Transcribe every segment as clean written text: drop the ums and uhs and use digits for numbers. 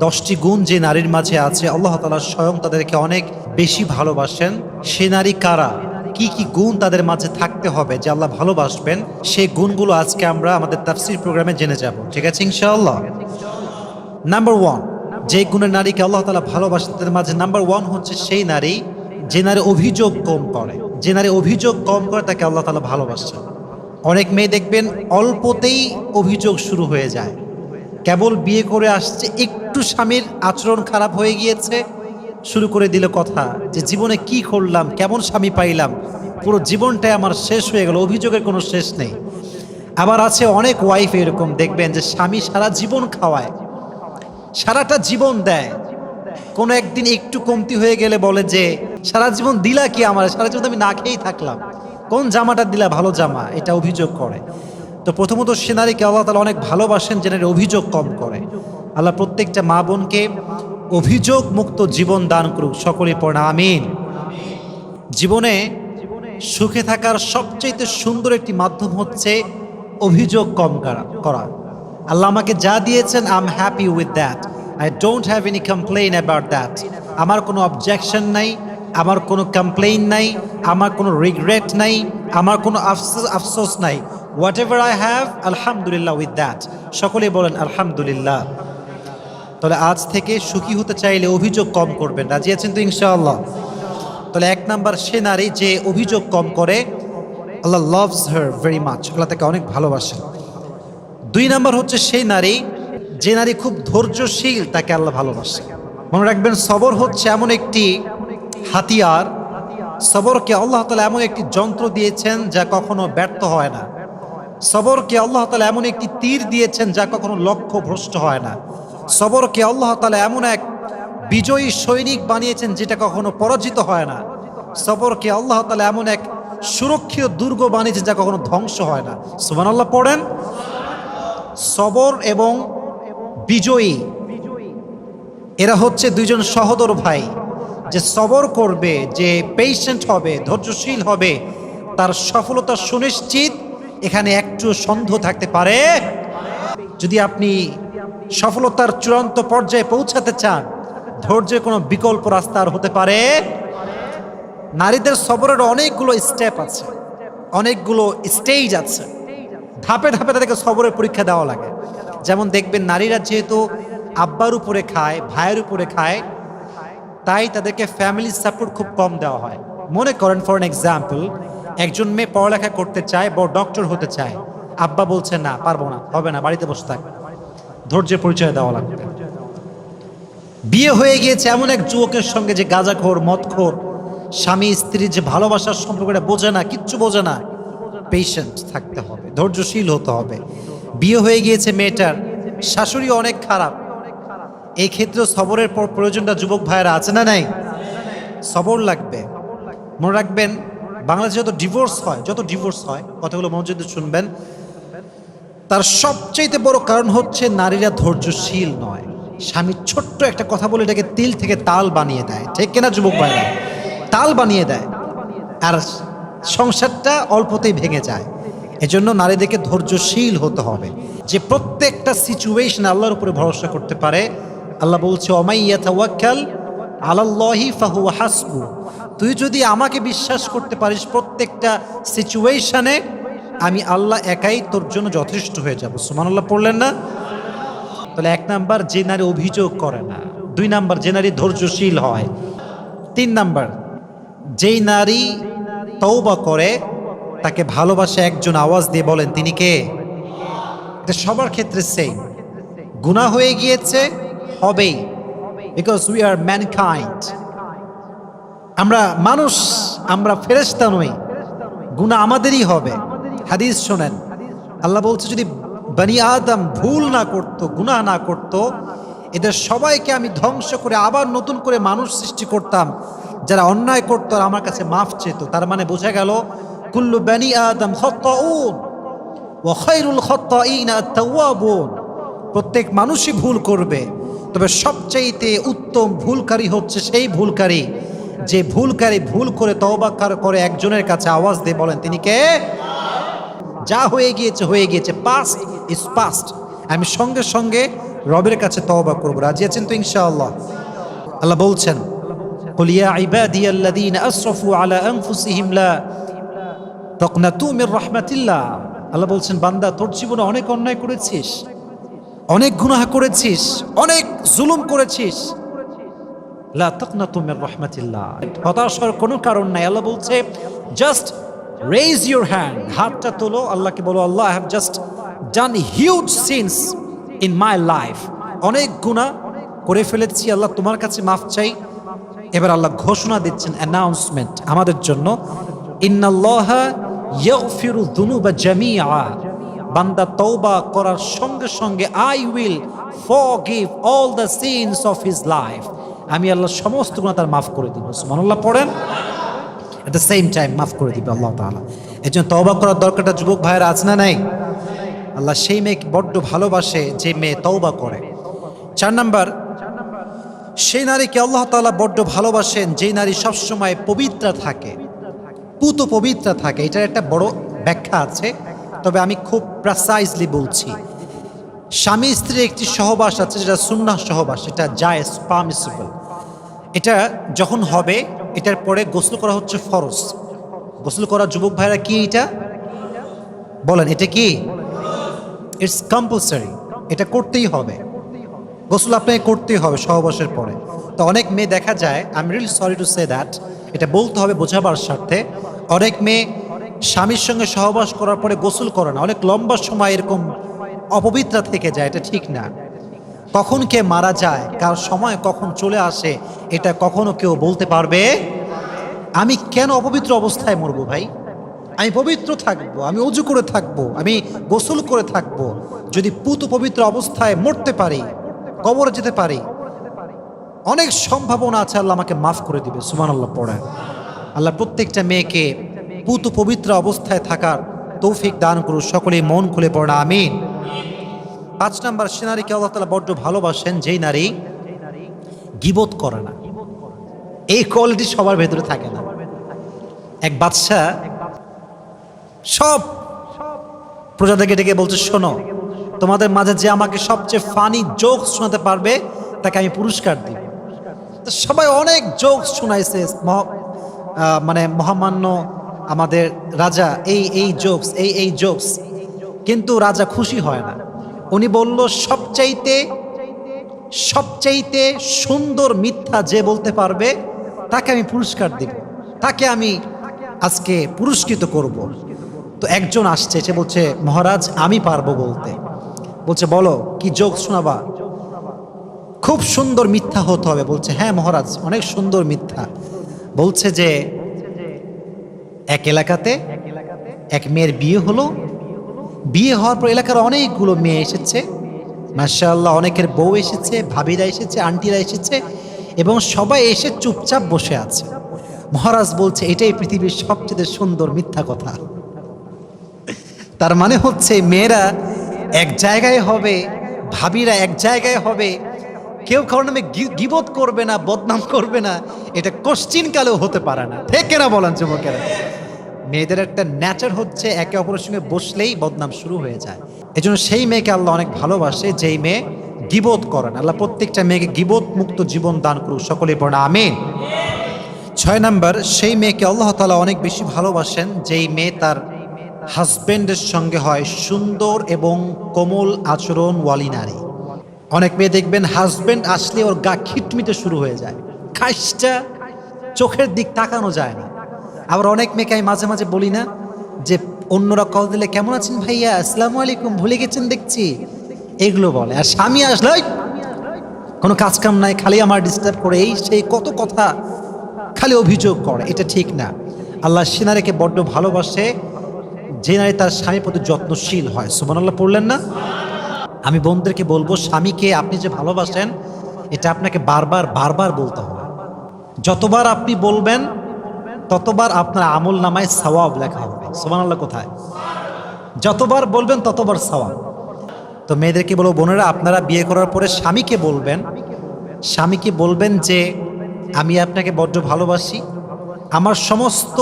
10টি গুণ যে নারীর মাঝে আছে, আল্লাহ তাআলা স্বয়ং তাদেরকে অনেক বেশি ভালোবাসেন। সে নারী কারা, কি কি গুণ তাদের মাঝে থাকতে হবে যে আল্লাহ ভালোবাসবেন, সেই গুণগুলো আজকে আমরা আমাদের তাফসীর প্রোগ্রামে জেনে যাব। ঠিক আছে ইনশাআল্লাহ। নাম্বার 1, যে গুণের নারীকে আল্লাহ তাআলা ভালোবাসেন তাদের মাঝে নাম্বার 1 হচ্ছে সেই নারী যে নারী অভিযোগ কম করে। যে নারী অভিযোগ কম করে তাকে আল্লাহ তাআলা ভালোবাসেন। অনেক মেয়ে দেখবেন অল্পতেই অভিযোগ শুরু হয়ে যায়। কেবল বিয়ে করে আসছে, একটু স্বামীর আচরণ খারাপ হয়ে গিয়েছে, শুরু করে দিল কথা যে জীবনে কি করলাম, কেমন স্বামী পাইলাম, পুরো জীবনটাই আমার শেষ হয়ে গেল। অভিযোগের কোনো শেষ নেই। আবার আছে অনেক ওয়াইফ এরকম দেখবেন যে স্বামী সারা জীবন খাওয়ায়, সারাটা জীবন দেয়, কোনো একদিন একটু কমতি হয়ে গেলে বলে যে সারা জীবন দিলা কি আমার, সারা জীবন আমি না খেয়েই থাকলাম, কোন জামাটা দিলা ভালো জামা, এটা অভিযোগ করে। তো প্রথমত সে নারীকে আল্লাহ তাআলা অনেক ভালোবাসেন যে নারী অভিযোগ কম করে। আল্লাহ প্রত্যেকটা মা বোনকে অভিযোগ মুক্ত জীবন দান করুক, সকলে পড়ে আমিন। জীবনে সুখে থাকার সবচেয়ে সুন্দর একটি মাধ্যম হচ্ছে অভিযোগ কম করা। আল্লাহ আমাকে যা দিয়েছেন I am happy with that, I don't have any complain about that. আমার কোনো অবজেকশন নাই, আমার কোনো কমপ্লেইন নাই, আমার কোনো রিগ্রেট নাই, আমার কোনো আফসোস নাই। হোয়াট এভার আই হ্যাভ, আলহামদুলিল্লাহ উইথ দ্যাট। সকলেই বলেন আলহামদুলিল্লাহ। তাহলে আজ থেকে সুখী হতে চাইলে অভিযোগ কম করবেন, রাজি আছেন তো ইনশাআল্লাহ? তাহলে 1 নাম্বার সে নারী যে অভিযোগ কম করে, আল্লাহ লাভস হার ভেরি মাচ, আল্লাহ তাকে অনেক ভালোবাসেন। 2 নাম্বার হচ্ছে সেই নারী যে নারী খুব ধৈর্যশীল, তাকে আল্লাহ ভালোবাসে। মনে রাখবেন সবর হচ্ছে এমন একটি হাতিয়ার, সবরকে আল্লাহ তাআলা এমন একটি যন্ত্র দিয়েছেন যা কখনো ব্যর্থ হয় না। সবরকে আল্লাহ তাআলা এমন একটি তীর দিয়েছেন যা কখনো লক্ষ্য ভ্রষ্ট হয় না। সবরকে আল্লাহ তাআলা এমন এক বিজয়ী সৈনিক বানিয়েছেন যেটা কখনো পরাজিত হয় না। সবরকে আল্লাহ তাআলা এমন এক সুরক্ষিত দুর্গ বানিয়েছেন যা কখনো ধ্বংস হয় না। সুবহানাল্লাহ পড়েন। সবর এবং বিজয়ী এরা হচ্ছে দুইজন সহোদর ভাই। যে সবর করবে, যে পেশেন্ট হবে, ধৈর্যশীল হবে, তার সফলতা সুনিশ্চিত। এখানে একটু সন্দেহ থাকতে পারে। যদি আপনি সফলতার চূড়ান্ত পর্যায়ে পৌঁছাতে চান, ধৈর্যের কোনো বিকল্প রাস্তা আর হতে পারে। নারীদের সবরের অনেকগুলো স্টেপ আছে, অনেকগুলো স্টেজ আছে, ধাপে ধাপে তাদেরকে সবরের পরীক্ষা দেওয়া লাগে। যেমন দেখবেন নারীরা যেহেতু আব্বার উপরে খায়, ভাইয়ের উপরে খায়, তাই তাদেরকে ফ্যামিলি সাপোর্ট খুব কম দেওয়া হয়। মনে করেন ফর এন এক্সাম্পল, একজন মেয়ে পড়ালেখা করতে চায়, বড় ডক্টর হতে চায়, আব্বা বলছে না, পারবো না, হবে না, বাড়িতে বসে থাক। ধৈর্যের পরিচয় দেওয়া লাগবে। বিয়ে হয়ে গিয়েছে এমন এক যুবকের সঙ্গে যে গাঁজাখোর, মদখোর, স্বামী স্ত্রীর যে ভালোবাসার সম্পর্কটা বোঝে না, কিচ্ছু বোঝে না। পেশেন্ট থাকতে হবে, ধৈর্যশীল হতে হবে। বিয়ে হয়ে গিয়েছে মেয়েটার, শাশুড়ি অনেক খারাপ, এই ক্ষেত্রে সবরের প্রয়োজনটা যুবক ভাইয়েরা আছে না নাই? সবর লাগবে। মনে রাখবেন বাংলাদেশে যত ডিভোর্স হয়, কথাগুলো মনোযোগ দিয়ে শুনবেন, তার সবচেয়ে বড় কারণ হচ্ছে নারীরা ধৈর্যশীল নয়। স্বামী ছোট্ট একটা কথা বলে এটাকে তিল থেকে তাল বানিয়ে দেয়, ঠিক কিনা যুবক ভাইরা? তাল বানিয়ে দেয়, আর সংসারটা অল্পতেই ভেঙে যায়। এজন্য নারীদেরকে ধৈর্যশীল হতে হবে, যে প্রত্যেকটা সিচুয়েশন আল্লাহর উপরে ভরসা করতে পারে। আল্লাহ বলছে ওমাই ইয়াতাওয়াক্কাল আলাল্লাহি ফাহুয়া হাসবু। তুই যদি আমাকে বিশ্বাস করতে পারিস প্রত্যেকটা সিচুয়েশনে, আমি আল্লাহ একাই তোর জন্য যথেষ্ট হয়ে যাব। সুবহানাল্লাহ পড়লেন না? তাহলে 1 নাম্বার যে নারী অভিযোগ করে না, 2 নাম্বার যে নারী ধৈর্যশীল হয়, 3 নাম্বার যেই নারী তওবা করে তাকে ভালোবাসে একজন। আওয়াজ দিয়ে বলেন তিনি কে? এটা সবার ক্ষেত্রে সেম। গুনাহ হয়ে গিয়েছে, হবেই, বিকজ উই আর ম্যানকাইন্ড। আমরা মানুষ, আমরা ফেরেশতা নই, গুনাহ আমাদেরই হবে। হাদিস শোনেন, আল্লাহ বলছে যদি বনি আদম ভুল না করত, গুনাহ না করত, এদের সবাইকে আমি ধ্বংস করে আবার নতুন করে মানুষ সৃষ্টি করতাম যারা অন্যায় করতো আর আমার কাছে মাফ চেত। তার মানে বোঝা গেল কুল্লু বনি আদম খাত্তাউন ওয়া খায়রুল খাত্তাইনা আত-তাওয়াবুন। প্রত্যেক মানুষই ভুল করবে, তবে সবচাইতে উত্তম ভুলকারী হচ্ছে সেই ভুলকারী যে ভুলকারী ভুল করে তওবা করে একজনের কাছে আওয়াজ দিয়ে বলেন তিনি কে? যা হয়ে গিয়েছে হয়ে গিয়েছে, পাস্ট ইজ পাস্ট। আমি সঙ্গে সঙ্গে রবের কাছে তওবা করব। রাজি আছেন তো ইনশাআল্লাহ? আল্লাহ বলছেন, কুল ইয়া ইবাদিয়াল্লাযীনা আসরাফু আলা আনফুসিহিম লা তাকনাতু মির রাহমাতিল্লাহ। আল্লাহ বলছেন, বান্দা তোর জীবনে অনেক অন্যায় করেছিস, অনেক গুনাহ করেছিস, অনেক জুলুম করেছিস, লা তাকনাতু মির রাহমাতিল্লাহ, হতাশ হওয়ার কোনো কারণ নাই। আল্লাহ বলছে, জাস্ট রেইজ ইউর হ্যান্ড, হাতটা তোলো, আল্লাহকে বলো, Allah I have just done huge sins in my life, অনেক গুনাহ করে ফেলেছি, আল্লাহ তোমার কাছে মাফ চাই। এবার আল্লাহ ঘোষণা দিচ্ছেন, অ্যানাউন্সমেন্ট আমাদের জন্য, ইন্নাল্লাহা ইয়াগফিরু যুনুবা জামিআ, বান্দা তওবা করার সঙ্গে সঙ্গে I will forgive all the sins of his life, আমি আল্লাহ সমস্ত গুনাহ তার মাফ করে দিব। সুবহানাল্লাহ পড়েন। এট দ্য সেম টাইম মাফ করে দিবে আল্লাহ তাআলা। এই জন্য তওবা করার দরকারটা যুবক ভাইয়েরা আছে না নাই? আল্লাহ সেই মেয়েকে বড্ড ভালোবাসে যে মেয়ে তওবা করে। 4 নাম্বার, সেই নারীকে আল্লাহ তাআলা বড্ড ভালোবাসেন যেই নারী সবসময় পবিত্র থাকে, পুত পবিত্র থাকে। এটার একটা বড় ব্যাখ্যা আছে, তবে আমি খুব প্রেসাইজলি বলছি। স্বামী স্ত্রীর একটি সহবাস আছে যেটা সুন্নাহ সহবাস, এটা জায়েজ, পারমিসিবল। এটা যখন হবে, এটার পরে গোসল করা হচ্ছে ফরজ। গোসল করা যুবক ভাইরা কি এটা বলেন, এটা কি? ইটস কম্পালসারি, এটা করতেই হবে। গোসল আপনাকে করতেই হবে সহবাসের পরে। তো অনেক মেয়ে দেখা যায়, I am really sorry to say that, এটা বলতে হবে বোঝাবার স্বার্থে, অনেক মেয়ে স্বামীর সঙ্গে সহবাস করার পরে গোসল করে না, অনেক লম্বা সময় এরকম অপবিত্র থেকে যায়। এটা ঠিক না। কখন কে মারা যায়, কার সময় কখন চলে আসে, এটা কখনো কেউ বলতে পারবে? আমি কেন অপবিত্র অবস্থায় মরবো ভাই? আমি পবিত্র থাকবো, আমি অজু করে থাকবো, আমি গোসল করে থাকবো। যদি পুত পবিত্র অবস্থায় মরতে পারি, কবরে যেতে পারি, অনেক সম্ভাবনা আছে আল্লাহ আমাকে মাফ করে দিবে। সুবহানাল্লাহ পড়েন। আল্লাহ প্রত্যেকটা মেয়েকে পুত পবিত্র অবস্থায় থাকার তৌফিক দান করুন। সকলেই মন খুলে পড়েন আমিন। 5 নাম্বার, সে নারীকে আল্লাহ তাআলা বড্ড ভালোবাসেন যেই নারী গীবত করে না। এই কোয়ালিটি সবার ভেতরে থাকে না। এক বাদশা সব প্রজাদেরকে ডেকে বলছে, শোনো, তোমাদের মাঝে যে আমাকে সবচেয়ে ফানি জোকস শোনাতে পারবে তাকে আমি পুরস্কার দিব। তো সবাই অনেক জোকস শোনাইছে, মানে মহামান্য আমাদের রাজা এই জোকস, এই জোকস, কিন্তু রাজা খুশি হয় না। উনি বলল, সবচাইতে সুন্দর মিথ্যা যে বলতে পারবে তাকে আমি পুরস্কার দিব, তাকে আমি আজকে পুরস্কৃত করব। তো একজন আসছে, সে বলছে, মহারাজ আমি পারবো বলতে। বলছে, বলো কি জোক শোনাবা? খুব সুন্দর মিথ্যা হতে হবে। বলছে, হ্যাঁ মহারাজ, অনেক সুন্দর মিথ্যা। বলছে যে এক এলাকাতে এক মেয়ের বিয়ে হলো, বিয়ে হওয়ার পর এলাকার অনেকগুলো মেয়ে এসেছে, মাশাআল্লাহ, অনেকের বউ এসেছে, ভাবিরা এসেছে, আন্টিরা এসেছে, এবং সবাই এসে চুপচাপ বসে আছে। মহারাজ বলছে, এটাই পৃথিবীর সবচেয়ে সুন্দর মিথ্যা কথা। তার মানে হচ্ছে মেয়েরা এক জায়গায় হবে, ভাবিরা এক জায়গায় হবে, কেউ কারোর নামে গীবত করবে না, বদনাম করবে না, এটা কোশ্চিন কালেও হতে পারে না। ঠিক না বলেন যুবকেরা? মেয়েদের একটা নেচার হচ্ছে একে অপরের সঙ্গে বসলেই বদনাম শুরু হয়ে যায়। এজন্য সেই মেয়েকে আল্লাহ অনেক ভালোবাসে যেই মেয়ে গীবত করে না। আল্লাহ প্রত্যেকটা মেয়েকে গীবত মুক্ত জীবন দান করুক। সকলেই পড়ে আমিন। 6 নাম্বার, সেই মেয়েকে আল্লাহ তাআলা অনেক বেশি ভালোবাসেন যেই মেয়ে তার হাজবেন্ডের সঙ্গে হয় সুন্দর এবং কোমল আচরণওয়ালী নারী। অনেক মেয়ে দেখবেন হাজবেন্ড আসলে ওর গা খিটমিটে শুরু হয়ে যায়, খাইসটা চোখের দিক তাকানো যায় না। আবার অনেক মেয়েকে আমি মাঝে মাঝে বলি না যে অন্যরা কল দিলে, কেমন আছেন ভাইয়া, আসসালামু আলাইকুম, ভুলে গেছেন দেখছি, এগুলো বলে। আর স্বামী আসলে কোনো কাজ কাম নাই, খালি আমার ডিস্টার্ব করে, এই সেই কত কথা, খালি অভিযোগ করে। এটা ঠিক না। আল্লাহ সে নারীকে বড্ড ভালোবাসে যে নারী তার স্বামীর প্রতি যত্নশীল হয়। সুবহানাল্লাহ পড়লেন না? আমি বোনদেরকে বলবো, স্বামীকে আপনি যে ভালোবাসেন এটা আপনাকে বারবার বারবার বলতে হবে। যতবার আপনি বলবেন ততবার আপনার আমল নামায় সওয়াব লেখা হবে। সুবহানাল্লাহ কোথায়? যতবার বলবেন ততবার সওয়াব। তো মেয়েদেরকে বলবো, বোনেরা আপনারা বিয়ে করার পরে স্বামীকে বলবেন যে আমি আপনাকে বড্ড ভালোবাসি, আমার সমস্ত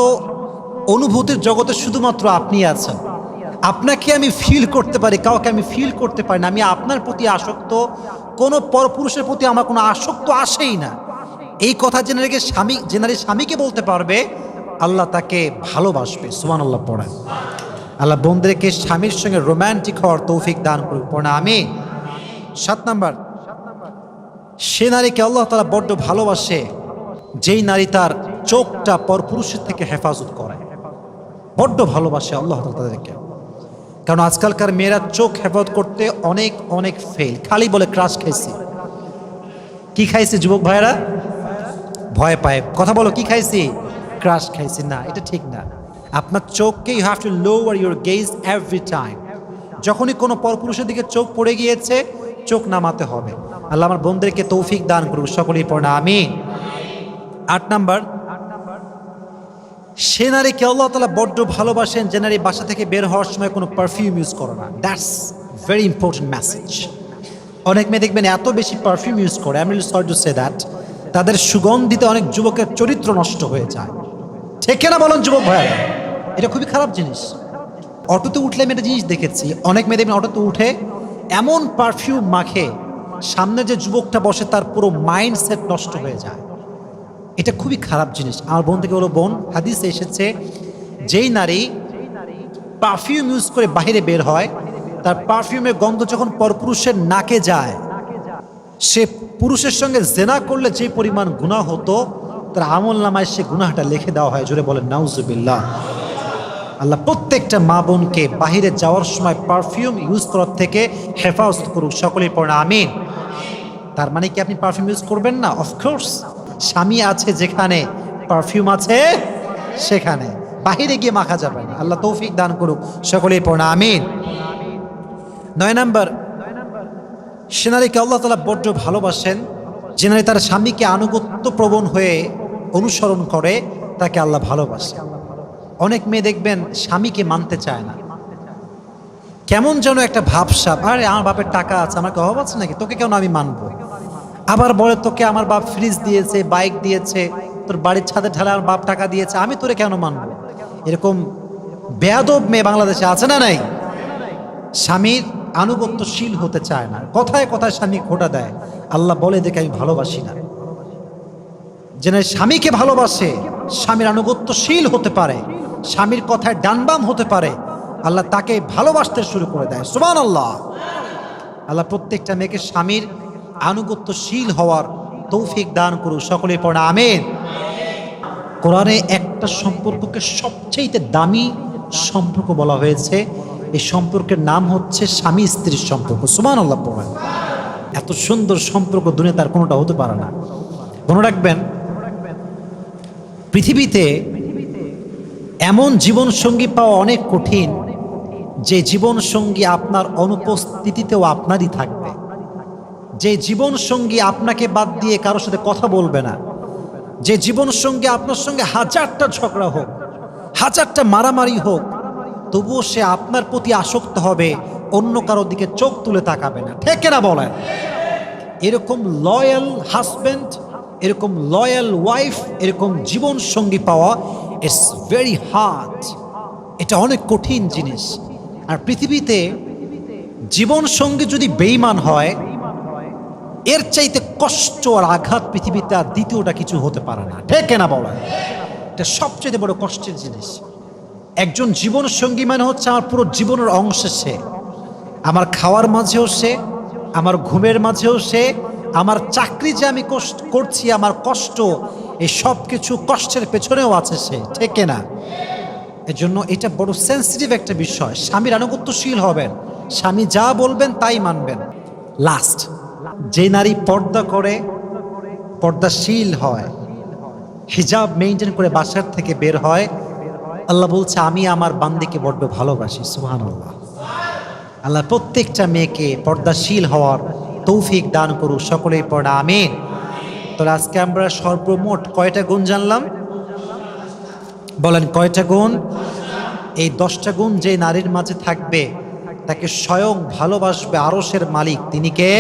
অনুভূতির জগতে শুধুমাত্র আপনি আছেন, আপনাকে আমি ফিল করতে পারি, কাউকে আমি ফিল করতে পারি না, আমি আপনার প্রতি আসক্ত, কোনো পরপুরুষের প্রতি আমার কোনো আসক্ত আসেই না। এই কথা জেনে রেখে স্বামীকে বলতে পারবে, আল্লাহ তাকে ভালোবাসবে। সুবহানাল্লাহ পড়েন। আল্লাহ বোনদেরকে স্বামীর সঙ্গে রোম্যান্টিক হওয়ার তৌফিক দান করুক, পড়েন আমিন। 7 নাম্বার, সে নারীকে আল্লাহ তাআলা বড্ড ভালোবাসে যেই নারী তার চোখটা পরপুরুষের থেকে হেফাজত করে। বড্ড ভালোবাসে আল্লাহ তাআলা তাদেরকে। কারণ আজকালকার মেয়েরা চোখ হেফাজত করতে অনেক অনেক ফেল, খালি বলে ক্রাশ খাইছি। কি খাইছে যুবক ভাইয়েরা? ভয় পায়, কথা বলো কি খাইছি? ক্রাশ খাইছি। না, এটা ঠিক না। আপনার চোখকে you have to lower your gaze every time. যখনই কোনো পরপুরুষের দিকে চোখ পড়ে গিয়েছে, চোখ নামাতে হবে। আল্লাহ আমার বোনদেরকে তৌফিক দান করুক, সকলেই পড়না আমিন। 8 নাম্বার, সে নারীকে আল্লাহ তাআলা বড্ড ভালোবাসেন যে নারী বাসা থেকে বের হওয়ার সময় কোনো পারফিউম ইউজ করে না। That's very important message. অনেক মেয়ে দেখবেন এত বেশি পারফিউম ইউজ করে, আমি সরি টু সে দ্যাট, তাদের সুগন্ধিতে অনেক যুবকের চরিত্র নষ্ট হয়ে যায়। ঠিক না বলেন যুবক ভাইয়া? এটা খুবই খারাপ জিনিস। অটোতে উঠলে আমি একটা জিনিস দেখেছি, অনেক মেয়ে দেখবেন অটোতে উঠে এমন পারফিউম মাখে, সামনে যে যুবকটা বসে তার পুরো মাইন্ডসেট নষ্ট হয়ে যায়। এটা খুবই খারাপ জিনিস। আমার বোন থেকে বলো, বোন, হাদিসে এসেছে যেই নারী পারফিউম ইউজ করে বাইরে বের হয়, তার পারফিউমের গন্ধ যখন পরপুরুষের নাকে যায়, সে পুরুষের সঙ্গে জেনা করলে যে পরিমাণ গুনাহ হতো, তার আমল নামায় সে গুনাহটা লিখে দেওয়া হয়। জোরে বলেন নাউজুবিল্লাহ। আল্লাহ প্রত্যেকটা মা বোনকে বাহিরে যাওয়ার সময় পারফিউম ইউজ করার থেকে হেফাজত করুক, সকলেই পড়েন আমিন। তার মানে কি আপনি পারফিউম ইউজ করবেন না? অফকোর্স, স্বামী আছে যেখানে পারফিউম আছে সেখানে বাহিরে গিয়ে মাখা যাবে না। আল্লাহ তৌফিক দান করুক, সকলেই পড়েন আমিন। 9 নাম্বার, সে নারীকে আল্লাহ তাআলা বড্ড ভালোবাসেন যে নারী তার স্বামীকে আনুগত্য প্রবণ হয়ে অনুসরণ করে, তাকে আল্লাহ ভালোবাসে। অনেক মেয়ে দেখবেন স্বামীকে মানতে চায় না, কেমন যেন একটা ভাবসাব, আরে আমার বাপের টাকা আছে, আমাকে অভাব আছে নাকি, তোকে কেন আমি মানবো। আবার বলে, তোকে আমার বাপ ফ্রিজ দিয়েছে, বাইক দিয়েছে, তোর বাড়ির ছাদের ঢালে আমার বাপ টাকা দিয়েছে, আমি তোরে কেন মানবো। এরকম বেয়াদব মেয়ে বাংলাদেশে আছে না নাই? স্বামীর আনুগত্যশীল হতে চায় না, কথায় কথায় স্বামী খোটা দেয়। আল্লাহ বলে, দেখে আমি ভালোবাসি না। যে স্বামীকে ভালোবাসে, স্বামীর আনুগত্যশীল হতে পারে, স্বামীর কথায় ডানবাম হতে পারে, আল্লাহ তাকে ভালোবাসতে শুরু করে দেয়। সুবহানাল্লাহ। আল্লাহ প্রত্যেকটা মেয়েকে স্বামীর আনুগত্যশীল হওয়ার তৌফিক দান করুক, সকলেই পড়েন আমিন। কোরআনে একটা সম্পর্ককে সবচেয়ে দামি সম্পর্ক বলা হয়েছে, এই সম্পর্কের নাম হচ্ছে স্বামী স্ত্রীর সম্পর্ক। সুবহানাল্লাহ পড়েন। এত সুন্দর সম্পর্ক দুনিয়াতে আর কোনোটা হতে পারে না। মনে রাখবেন, পৃথিবীতে এমন জীবন সঙ্গী পাওয়া অনেক কঠিন, যে জীবন সঙ্গী আপনার অনুপস্থিতিতেও আপনারই থাকবে, যে জীবন সঙ্গী আপনাকে বাদ দিয়ে কারোর সাথে কথা বলবে না, যে জীবন সঙ্গী আপনার সঙ্গে হাজারটা ঝগড়া হোক, হাজারটা মারামারি হোক, তবুও সে আপনার প্রতি আসক্ত হবে, অন্য কারোর দিকে চোখ তুলে তাকাবে না। ঠিক না বলেন? এরকম লয়াল হাজব্যান্ড, এরকম লয়াল ওয়াইফ, এরকম জীবন সঙ্গী পাওয়া ইটস ভেরি হার্ড। এটা অনেক কঠিন জিনিস। আর পৃথিবীতে জীবন সঙ্গী যদি বেঈমান হয়, এর চাইতে কষ্ট আর আঘাত পৃথিবীতে আর দ্বিতীয়টা কিছু হতে পারে না। ঠিক না বলেন? এটা সবচেয়ে বড় কষ্টের জিনিস। একজন জীবন সঙ্গী মানে হচ্ছে আমার পুরো জীবনের অংশ। সে আমার খাওয়ার মাঝেও সে, আমার ঘুমের মাঝেও সে, আমার চাকরি যে আমি করছি, আমার কষ্ট, এই সব কিছু কষ্টের পেছনেও আছে সে। ঠিক না? এজন্য এটা বড় সেন্সিটিভ একটা বিষয়। স্বামীর আনুগত্যশীল হবেন, স্বামী যা বলবেন তাই মানবেন। লাস্ট, যে নারী পর্দা করে, পর্দাশীল হয়, হিজাব মেইনটেইন করে বাসার থেকে বের হয়, আল্লাহ বলছে আমি আমার বান্দিকে বড্ড ভালোবাসি। সুবহানাল্লাহ। আল্লাহ প্রত্যেকটা মেয়েকে পর্দাশীল হওয়ার তৌফিক দান করুক, সকলেই পড়া আমিন। তাহলে আজকে আমরা সর্বমোট কয়টা গুণ জানলাম? বলেন কয়টা গুণ? এই 10টা গুণ যে নারীর মাঝে থাকবে, তাকে স্বয়ং ভালোবাসবে আরশের মালিক। তিনি কে?